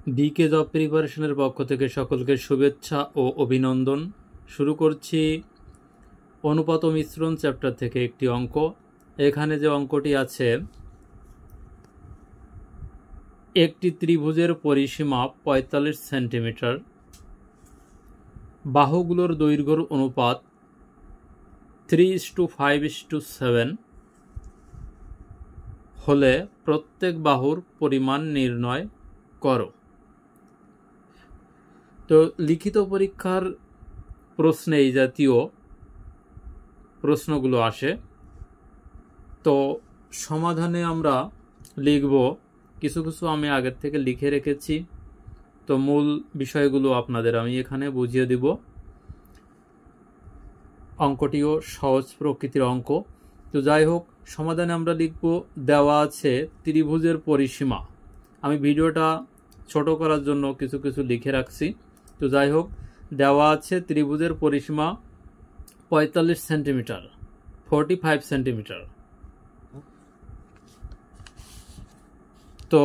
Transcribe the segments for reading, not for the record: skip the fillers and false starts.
বিকে job প্রিপারেশনের পক্ষ থেকে সকলকে শুভেচ্ছা ও অভিনন্দন। শুরু করছি অনুপাত ও মিশ্রণ চ্যাপ্টার থেকে একটি অঙ্ক। এখানে যে অঙ্কটি আছে, একটি ত্রিভুজের পরিসীমা ৪৫ সেন্টিমিটার, বাহুগুলোর দৈর্ঘ্যর অনুপাত 3:5:7 হলে প্রত্যেক বাহুর পরিমাণ নির্ণয় করো। তো লিখিত পরীক্ষার প্রশ্নে এই জাতীয় প্রশ্নগুলো আসে। তো সমাধানে আমরা লিখব, কিছু কিছু আমি আগের থেকে লিখে রেখেছি। তো মূল বিষয়গুলো আপনাদের আমি এখানে বুঝিয়ে দিব। অঙ্কটিও সহজ প্রকৃতির অঙ্ক। তো যাই হোক, সমাধানে আমরা লিখব, দেওয়া আছে ত্রিভুজের পরিসীমা। আমি ভিডিওটা ছোট করার জন্য কিছু কিছু লিখে রাখছি। তো যাই হোক, দেওয়া আছে ত্রিভুজের পরিসীমা ৪৫ সেন্টিমিটার, 45 সেন্টিমিটার। তো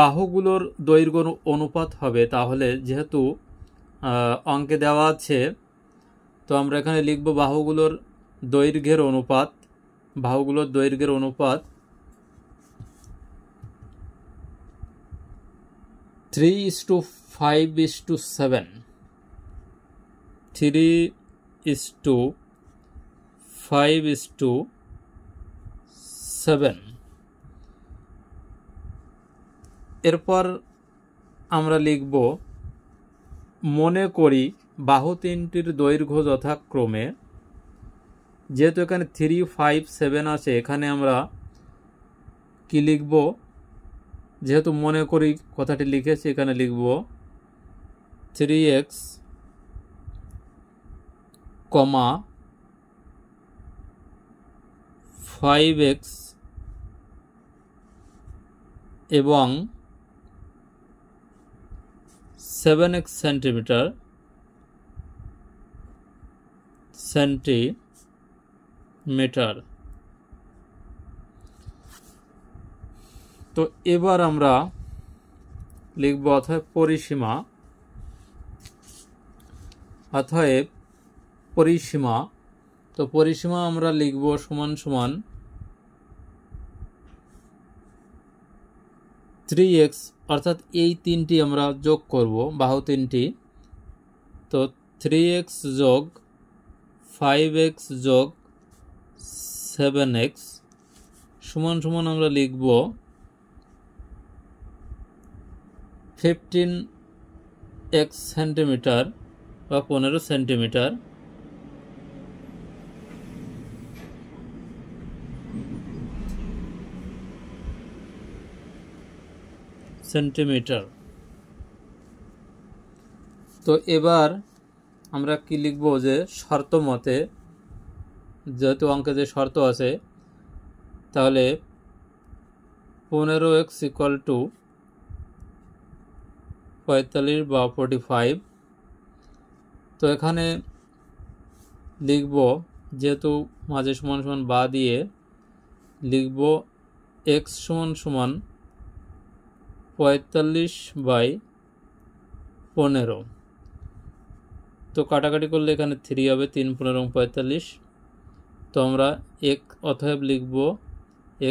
বাহুগুলোর দৈর্ঘ্য অনুপাত হবে, তাহলে যেহেতু অঙ্কে দেওয়া আছে, তো আমরা এখানে লিখব বাহুগুলোর দৈর্ঘ্যের অনুপাত। বাহুগুলোর দৈর্ঘ্যের অনুপাত 3:5:7। 3:5:7। এরপর আমরা লিখব, মনে করি বাহু তিনটির দৈর্ঘ্য যথাক্রমে, যেহেতু এখানে 3, 5, 7 আছে, এখানে আমরা কি লিখব, যেহেতু মনে করি কথাটি লিখেছি, এখানে লিখব 3x, 5x এবং 7x সেন্টিমিটার। তো এবার আমরা লিখব অতএব পরিসীমা। তো পরিসীমা আমরা লিখব সমান সমান 3x, অর্থাৎ এই তিনটি আমরা যোগ করব, বাহু তিনটি। তো 3x যোগ 5x যোগ 7x সমান সমান আমরা লিখব 15x সেন্টিমিটার বা 15 সেন্টিমিটার। তো এবার আমরা কি লিখব, যে শর্ত মতে, যেহেতু অঙ্কে যে শর্ত আছে, তাহলে 15x = 45 বা 45। তো এখানে লিখব, যেহেতু মাঝে সমান সমান বা দিয়ে লিখব x সমান সমান 45/15। তো কাটাকাটি করলে এখানে 3 হবে, 3, 15 এবং 45। তো আমরা অতএব লিখব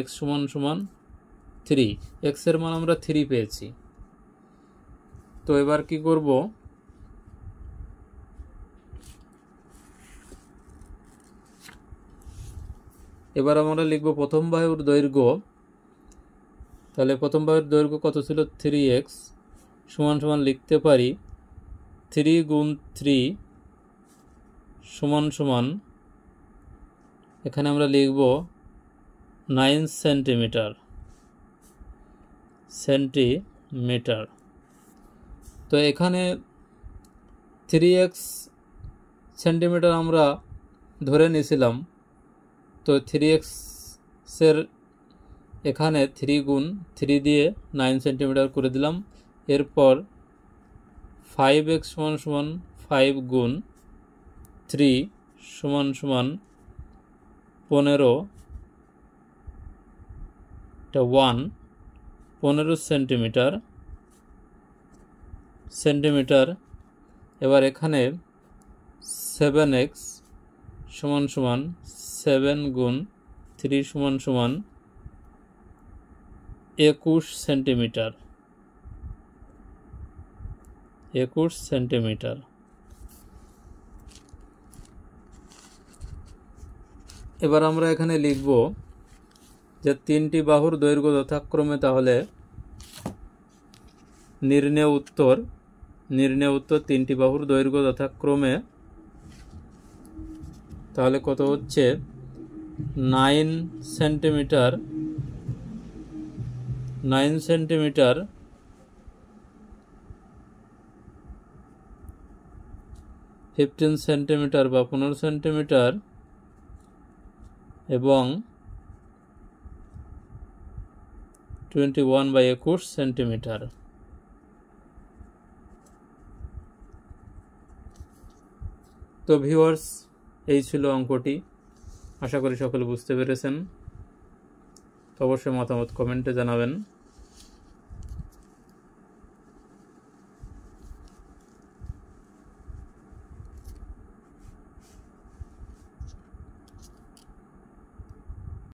x সমান সমান 3। x এর মান আমরা 3 পেয়েছি। তো এবার কি করব, এবার আমরা লিখব প্রথম বাহুর দৈর্ঘ্য। তাহলে প্রথম বাহুর দৈর্ঘ্য কত ছিল, 3x সমান সমান লিখতে পারি 3 গুণ 3 সমান সমান, এখানে আমরা লিখব 9 সেন্টিমিটার। তো এখানে 3x সেন্টিমিটার আমরা ধরে নিয়েছিলাম। তো 3x এর এখানে 3 গুণ 3 দিয়ে 9 সেন্টিমিটার করে দিলাম। এরপর 5x সমান সমান 5 গুণ 3 সমান সমান 15, 15 সেন্টিমিটার। সেন্টিমিটার। এবার এখানে 7x সমান সমান 7 গুণ 3 সমান সমান 21 সেন্টিমিটার। 21 সেন্টিমিটার। এবার আমরা এখানে লিখব যে তিনটি বাহুর দৈর্ঘ্য যথাক্রমে, তাহলে নির্ণেয় উত্তর তিনটি বাহুর দৈর্ঘ্য যথাক্রমে তাহলে কত হচ্ছে 9 সেন্টিমিটার 15 সেন্টিমিটার বা 15 সেন্টিমিটার এবং 21/21 সেন্টিমিটার। তো ভিউয়ার্স, এই ছিল অঙ্কটি। আশা করি সকলে বুঝতে পেরেছেন। তো অবশ্যই মতামত কমেন্টে জানাবেন।